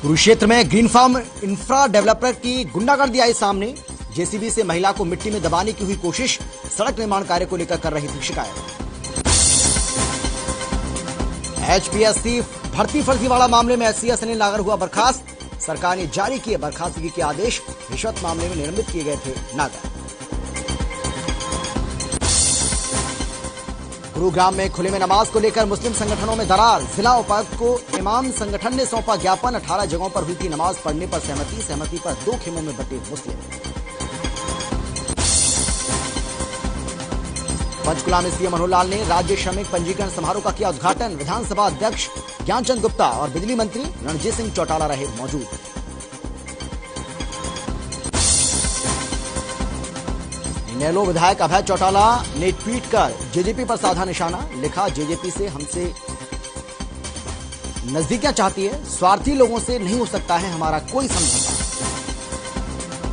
कुरुक्षेत्र में green farm infra developer की गुंडागर्दी आई सामने। जेसीबी से महिला को मिट्टी में दबाने की हुई कोशिश, सड़क निर्माण कार्य को लेकर कर रही थी शिकायत। एचपीएससी भर्ती फर्जीवाड़ा मामले में एससीएस अनिल नागर हुआ बर्खास्त। सरकार ने जारी किए बर्खास्तगी के आदेश। रिश्वत मामले में निलंबित किए गए थे नागर। गुरुग्राम में खुले में नमाज को लेकर मुस्लिम संगठनों में दरार। जिला उपायुक्त को इमाम संगठन ने सौंपा ज्ञापन। 18 जगहों पर हुई थी नमाज पढ़ने पर सहमति पर 2 खेमों में बंटे मुस्लिम। पंचकुला में सीएम मनोहर लाल ने राज्य श्रमिक पंजीकरण समारोह का किया उद्घाटन। विधानसभा अध्यक्ष ज्ञानचंद गुप्ता और बिजली मंत्री रणजीत सिंह चौटाला रहे मौजूद। इनेलो विधायक अभय चौटाला ने ट्वीट कर जेजेपी पर साधा निशाना। लिखा, जेजेपी से हमसे नजदीकियां चाहती है, स्वार्थी लोगों से नहीं हो सकता है हमारा कोई समझौता।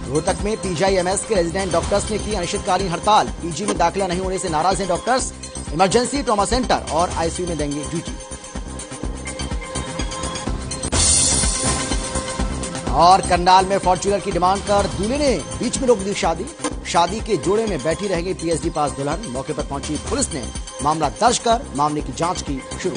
रोहतक में पीजीआईएमएस के रेजिडेंट डॉक्टर्स ने की अनिश्चितकालीन हड़ताल। पीजी में दाखिला नहीं होने से नाराज हैं डॉक्टर्स। इमरजेंसी, ट्रॉमा सेंटर और आईसीयू में देंगे ड्यूटी। और करनाल में फॉर्च्यूनर की डिमांड कर दूल्हे ने बीच में रोक दी शादी। शादी के जोड़े में बैठी रहेगी पीएचडी पास दुल्हन। मौके पर पहुंची पुलिस ने मामला दर्ज कर मामले की जांच की शुरू।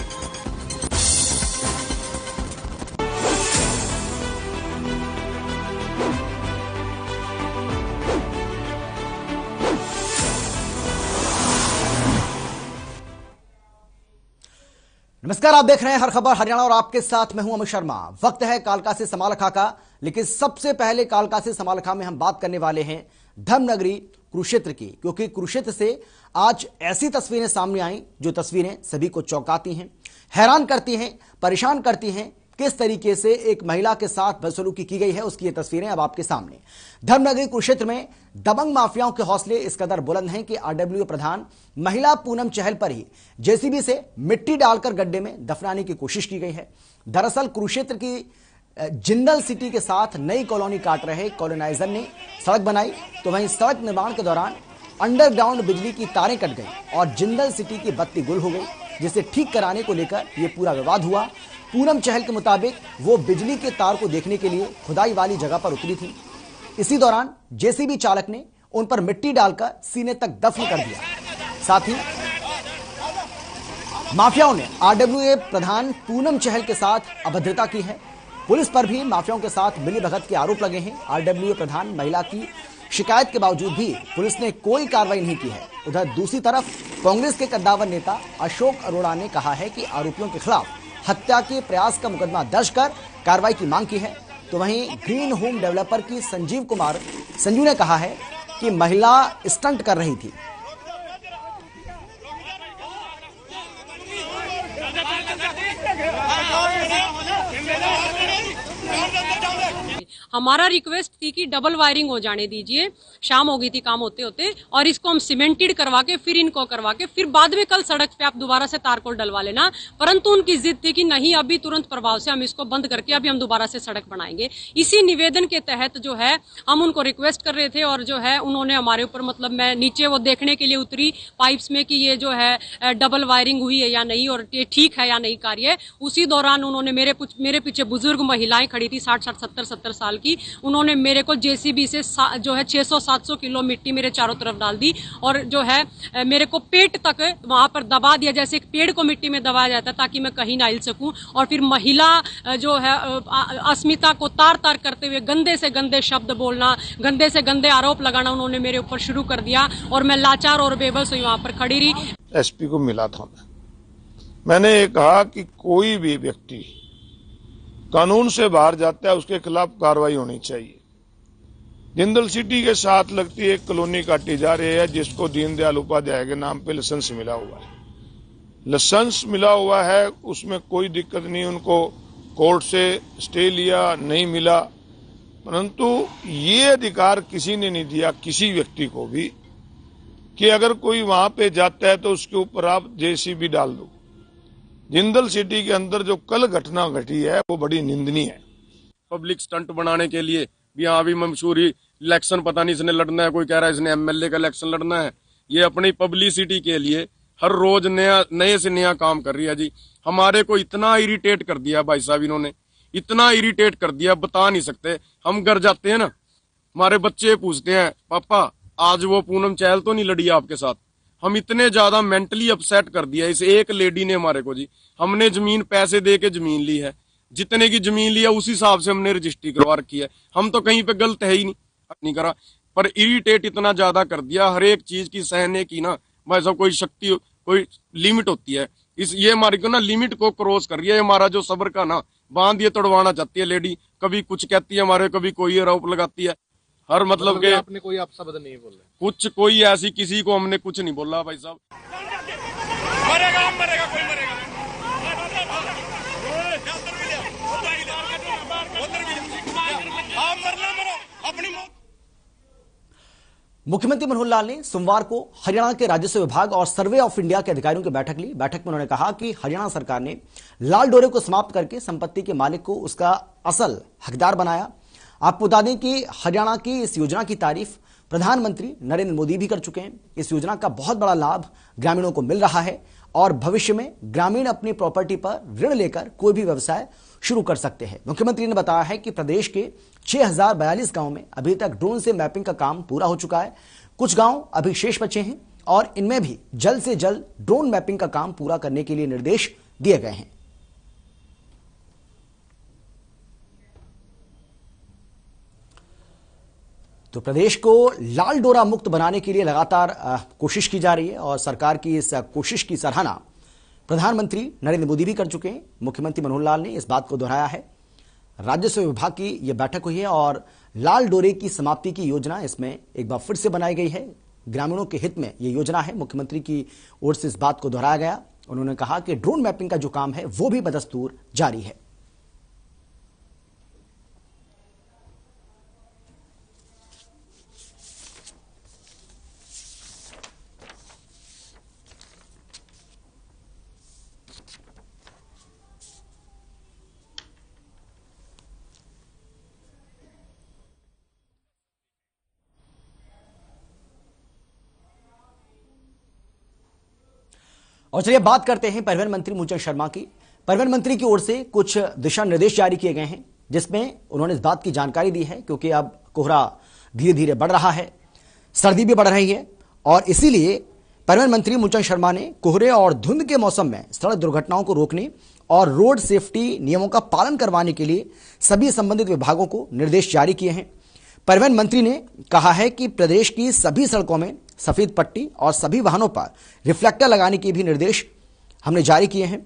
नमस्कार, आप देख रहे हैं हर खबर हरियाणा और आपके साथ मैं हूं अमित शर्मा। वक्त है कालका से समालखा का, लेकिन सबसे पहले कालका से समालखा में हम बात करने वाले हैं धर्मनगरी कुरुक्षेत्र की, क्योंकि कुरुक्षेत्र से आज ऐसी तस्वीरें सामने आई जो तस्वीरें सभी को चौंकाती हैं, हैरान करती हैं, परेशान करती हैं। किस तरीके से एक महिला के साथ बदसलूकी की गई है उसकी ये तस्वीरें अब आपके सामने। धर्मनगरी कुरुक्षेत्र में दबंग माफियाओं के हौसले इस कदर बुलंद हैं कि आरडब्ल्यू प्रधान महिला पूनम चहल पर ही जेसीबी से मिट्टी डालकर गड्ढे में दफनाने की कोशिश की गई है। दरअसल कुरुक्षेत्र की जिंदल सिटी के साथ नई कॉलोनी काट रहे कॉलोनाइजर ने सड़क बनाई, तो वहीं सड़क निर्माण के दौरान अंडरग्राउंड बिजली की तारें कट गई और जिंदल सिटी की बत्ती गुल हो गई, जिसे ठीक कराने को लेकर यह पूरा विवाद हुआ। पूनम चहल के मुताबिक वो बिजली के तार को देखने के लिए खुदाई वाली जगह पर उतरी थी। इसी दौरान जेसीबी चालक ने उन पर मिट्टी डालकर सीने तक दफन कर दिया। साथ ही माफियाओं ने आरडब्ल्यूए प्रधान पूनम चहल के साथ अभद्रता की है। पुलिस पर भी माफियाओं के साथ मिलीभगत के आरोप लगे हैं। आरडब्ल्यूए प्रधान महिला की शिकायत के बावजूद भी पुलिस ने कोई कार्रवाई नहीं की है। उधर दूसरी तरफ कांग्रेस के कद्दावर नेता अशोक अरोड़ा ने कहा है कि आरोपियों के खिलाफ हत्या के प्रयास का मुकदमा दर्ज कर कार्रवाई की मांग की है। तो वहीं ग्रीन होम डेवलपर की संजू ने कहा है कि महिला स्टंट कर रही थी। हमारा रिक्वेस्ट थी कि डबल वायरिंग हो जाने दीजिए। शाम हो गई थी काम होते होते, और इसको हम सीमेंटेड करवा के फिर इनको करवा के फिर बाद में कल सड़क पे आप दोबारा से तार को डलवा लेना। परंतु उनकी जिद थी कि नहीं, अभी तुरंत प्रभाव से हम इसको बंद करके अभी हम दोबारा से सड़क बनाएंगे। इसी निवेदन के तहत जो है हम उनको रिक्वेस्ट कर रहे थे, और जो है उन्होंने हमारे ऊपर मैं नीचे वो देखने के लिए उतरी पाइप्स में कि ये जो है डबल वायरिंग हुई है या नहीं और ये ठीक है या नहीं कार्य। उसी दौरान उन्होंने मेरे पीछे बुजुर्ग महिलाएं खड़ी थी 60-60, 70-70 साल की। उन्होंने मेरे को जेसीबी से जो है 600-700 किलो मिट्टी मेरे चारों तरफ डाल दी और जो है मेरे को पेट तक वहां पर दबा दिया, जैसे एक पेड़ को मिट्टी में दबाया जाता है ताकि मैं कहीं ना हिल सकूं। और फिर महिला जो है अस्मिता को तार तार करते हुए गंदे से गंदे शब्द बोलना, गंदे से गंदे आरोप लगाना उन्होंने मेरे ऊपर शुरू कर दिया, और मैं लाचार और बेबस हुई वहां पर खड़ी रही। एसपी को मिला था मैंने ये कहा कि कोई भी व्यक्ति कानून से बाहर जाता है उसके खिलाफ कार्रवाई होनी चाहिए। जिंदल सिटी के साथ लगती एक कॉलोनी काटी जा रही है जिसको दीनदयाल उपाध्याय के नाम पे लाइसेंस मिला हुआ है। लाइसेंस मिला हुआ है, उसमें कोई दिक्कत नहीं। उनको कोर्ट से स्टे लिया, नहीं मिला, परंतु ये अधिकार किसी ने नहीं दिया किसी व्यक्ति को भी कि अगर कोई वहां पे जाता है तो उसके ऊपर आप जेसीबी डाल दो। जिंदल सिटी के अंदर जो कल घटना घटी है वो बड़ी निंदनीय है। पब्लिक स्टंट बनाने के लिए भी यहाँ भी मंशूरी इलेक्शन, पता नहीं इसने लड़ना है, कोई कह रहा है इसने एमएलए का इलेक्शन लड़ना है। ये अपनी पब्लिसिटी के लिए हर रोज नए से नया काम कर रही है जी। हमारे को इतना इरिटेट कर दिया भाई साहब इन्होंने इतना इरिटेट कर दिया, बता नहीं सकते। हम घर जाते हैं ना, हमारे बच्चे पूछते हैं, पापा आज वो पूनम चहल तो नहीं लड़ी आपके साथ? हम इतने ज्यादा मेंटली अपसेट कर दिया इस एक लेडी ने हमारे को जी। हमने जमीन पैसे दे के जमीन ली है, जितने की जमीन लिया उसी हिसाब से हमने रजिस्ट्री करवा रखी है। हम तो कहीं पे गलत है ही नहीं करा, पर इरिटेट इतना ज्यादा कर दिया। हर एक चीज की सहने की ना भाई साहब कोई शक्ति, कोई लिमिट होती है। ये हमारी को ना लिमिट को क्रॉस कर रही है। हमारा जो सब्र का ना बांध ये तोड़वाना चाहती है लेडी। कभी कुछ कहती है हमारे, कभी कोई आरोप लगाती है। हर मतलब के आपने कोई आप शब्द नहीं बोले? कुछ कोई ऐसी किसी को हमने कुछ नहीं बोला भाई साहब। मरेगा मरेगा कोई मरेगा। आप मरना मरो अपनी मौत। मुख्यमंत्री मनोहर लाल ने सोमवार को हरियाणा के राजस्व विभाग और सर्वे ऑफ इंडिया के अधिकारियों की बैठक ली। बैठक में उन्होंने कहा कि हरियाणा सरकार ने लाल डोरे को समाप्त करके संपत्ति के मालिक को उसका असल हकदार बनाया। आपको बता दें कि हरियाणा की इस योजना की तारीफ प्रधानमंत्री नरेंद्र मोदी भी कर चुके हैं। इस योजना का बहुत बड़ा लाभ ग्रामीणों को मिल रहा है और भविष्य में ग्रामीण अपनी प्रॉपर्टी पर ऋण लेकर कोई भी व्यवसाय शुरू कर सकते हैं। मुख्यमंत्री ने बताया है कि प्रदेश के 6042 गांव में अभी तक ड्रोन से मैपिंग का काम पूरा हो चुका है। कुछ गांव अभी शेष बचे हैं और इनमें भी जल्द से जल्द ड्रोन मैपिंग का काम पूरा करने के लिए निर्देश दिए गए हैं। तो प्रदेश को लाल डोरा मुक्त बनाने के लिए लगातार कोशिश की जा रही है और सरकार की इस कोशिश की सराहना प्रधानमंत्री नरेंद्र मोदी भी कर चुके हैं। मुख्यमंत्री मनोहर लाल ने इस बात को दोहराया है। राजस्व विभाग की यह बैठक हुई है और लाल डोरे की समाप्ति की योजना इसमें एक बार फिर से बनाई गई है। ग्रामीणों के हित में यह योजना है। मुख्यमंत्री की ओर से इस बात को दोहराया गया। उन्होंने कहा कि ड्रोन मैपिंग का जो काम है वो भी बदस्तूर जारी है। और चलिए बात करते हैं परिवहन मंत्री मूलचंद शर्मा की। परिवहन मंत्री की ओर से कुछ दिशा निर्देश जारी किए गए हैं जिसमें उन्होंने इस बात की जानकारी दी है क्योंकि अब कोहरा धीरे धीरे बढ़ रहा है, सर्दी भी बढ़ रही है और इसीलिए परिवहन मंत्री मूलचंद शर्मा ने कोहरे और धुंध के मौसम में सड़क दुर्घटनाओं को रोकने और रोड सेफ्टी नियमों का पालन करवाने के लिए सभी संबंधित विभागों को निर्देश जारी किए हैं। परिवहन मंत्री ने कहा है कि प्रदेश की सभी सड़कों में सफेद पट्टी और सभी वाहनों पर रिफ्लेक्टर लगाने के भी निर्देश हमने जारी किए हैं।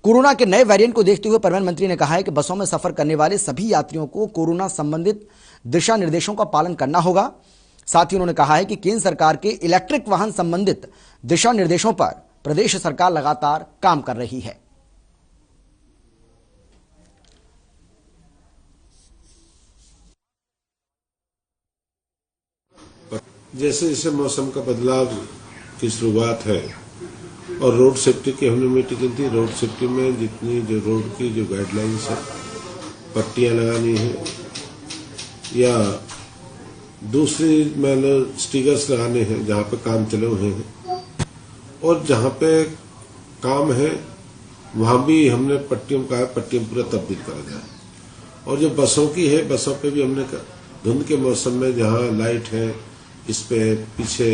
कोरोना के नए वेरिएंट को देखते हुए परिवहन मंत्री ने कहा है कि बसों में सफर करने वाले सभी यात्रियों को कोरोना संबंधित दिशा निर्देशों का पालन करना होगा। साथ ही उन्होंने कहा है कि केंद्र सरकार के इलेक्ट्रिक वाहन संबंधित दिशा निर्देशों पर प्रदेश सरकार लगातार काम कर रही है। जैसे जैसे मौसम का बदलाव की शुरुआत है और रोड सेफ्टी की हमने मीटिंग थी। रोड सेफ्टी में जितनी जो रोड की जो गाइडलाइंस है, पट्टियां लगानी है या दूसरी मतलब स्टिकर्स लगाने हैं जहां पे काम चले हुए हैं और जहां पे काम है वहां भी हमने पट्टियों का पट्टियां पूरा तब्दील करा जाए। और जो बसों की है, बसों पे भी हमने धुंध के मौसम में जहां लाइट है इस पे पीछे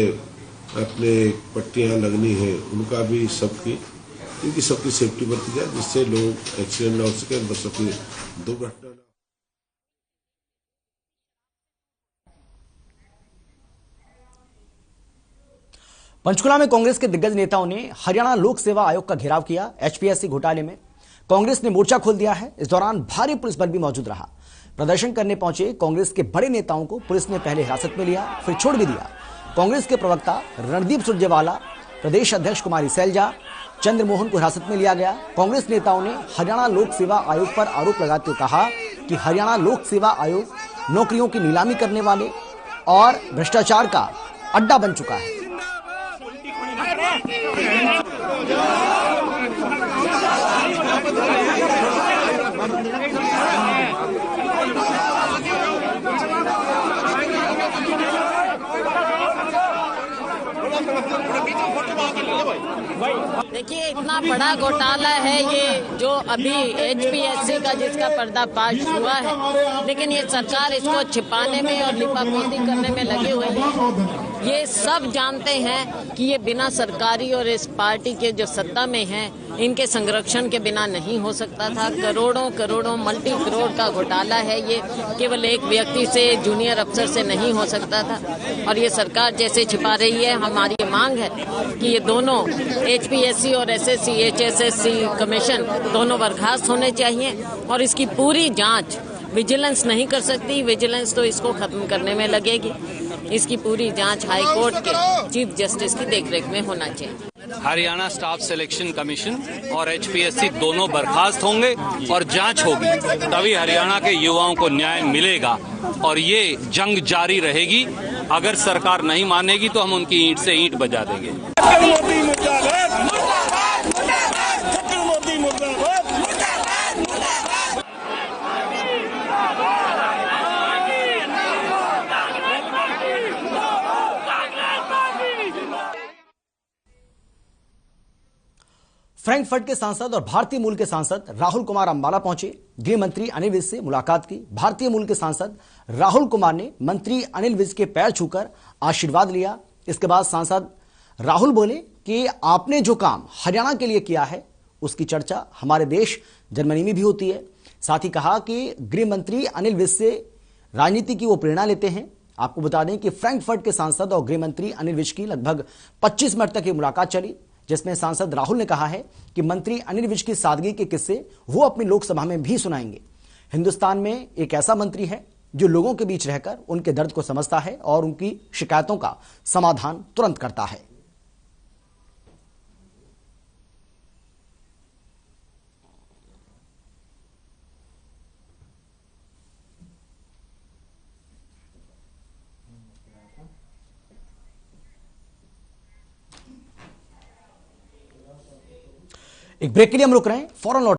अपने पट्टियां लगनी है, उनका भी इनकी सबकी सेफ्टी बरती जाए जिससे लोग एक्सीडेंट ना हो सके, बसों की दुर्घटना। पंचकुला में कांग्रेस के दिग्गज नेताओं ने हरियाणा लोक सेवा आयोग का घेराव किया। एचपीएससी घोटाले में कांग्रेस ने मोर्चा खोल दिया है। इस दौरान भारी पुलिस बल भी मौजूद रहा। प्रदर्शन करने पहुंचे कांग्रेस के बड़े नेताओं को पुलिस ने पहले हिरासत में लिया, फिर छोड़ भी दिया। कांग्रेस के प्रवक्ता रणदीप सुरजेवाला, प्रदेश अध्यक्ष कुमारी सैलजा, चंद्रमोहन को हिरासत में लिया गया। कांग्रेस नेताओं ने हरियाणा लोक सेवा आयोग पर आरोप लगाते हुए कहा कि हरियाणा लोक सेवा आयोग नौकरियों की नीलामी करने वाले और भ्रष्टाचार का अड्डा बन चुका है। देखिए, इतना बड़ा घोटाला है ये जो अभी HPSC का जिसका पर्दाफाश हुआ है, लेकिन ये सरकार इसको छिपाने में और लिपापोती करने में लगे हुए हैं। ये सब जानते हैं कि ये बिना सरकारी और इस पार्टी के जो सत्ता में हैं, इनके संरक्षण के बिना नहीं हो सकता था। करोड़ों करोड़ों मल्टी करोड़ का घोटाला है ये, केवल एक व्यक्ति से, जूनियर अफसर से नहीं हो सकता था और ये सरकार जैसे छिपा रही है। हमारी मांग है कि ये दोनों HPSC और SSC HSSC कमीशन दोनों बर्खास्त होने चाहिए और इसकी पूरी जांच विजिलेंस नहीं कर सकती। विजिलेंस तो इसको खत्म करने में लगेगी। इसकी पूरी जांच हाई कोर्ट के चीफ जस्टिस की देखरेख में होना चाहिए। हरियाणा स्टाफ सिलेक्शन कमीशन और HPSC दोनों बर्खास्त होंगे और जांच होगी, तभी हरियाणा के युवाओं को न्याय मिलेगा और ये जंग जारी रहेगी। अगर सरकार नहीं मानेगी तो हम उनकी ईंट से ईंट बजा देंगे। फ्रैंकफर्ट के सांसद और भारतीय मूल के सांसद राहुल कुमार अंबाला पहुंचे। गृह मंत्री अनिल विज से मुलाकात की। भारतीय मूल के सांसद राहुल कुमार ने मंत्री अनिल विज के पैर छूकर आशीर्वाद लिया। इसके बाद सांसद राहुल बोले कि आपने जो काम हरियाणा के लिए किया है उसकी चर्चा हमारे देश जर्मनी में भी होती है। साथ ही कहा कि गृह मंत्री अनिल विज से राजनीति की वो प्रेरणा लेते हैं। आपको बता दें कि फ्रैंकफर्ट के सांसद और गृह मंत्री अनिल विज की लगभग 25 मिनट तक ये मुलाकात चली, जिसमें सांसद राहुल ने कहा है कि मंत्री अनिल विज की सादगी के किस्से वो अपनी लोकसभा में भी सुनाएंगे। हिंदुस्तान में एक ऐसा मंत्री है जो लोगों के बीच रहकर उनके दर्द को समझता है और उनकी शिकायतों का समाधान तुरंत करता है। एक ब्रेक के लिए हम रुक रहे हैं, फौरन लौट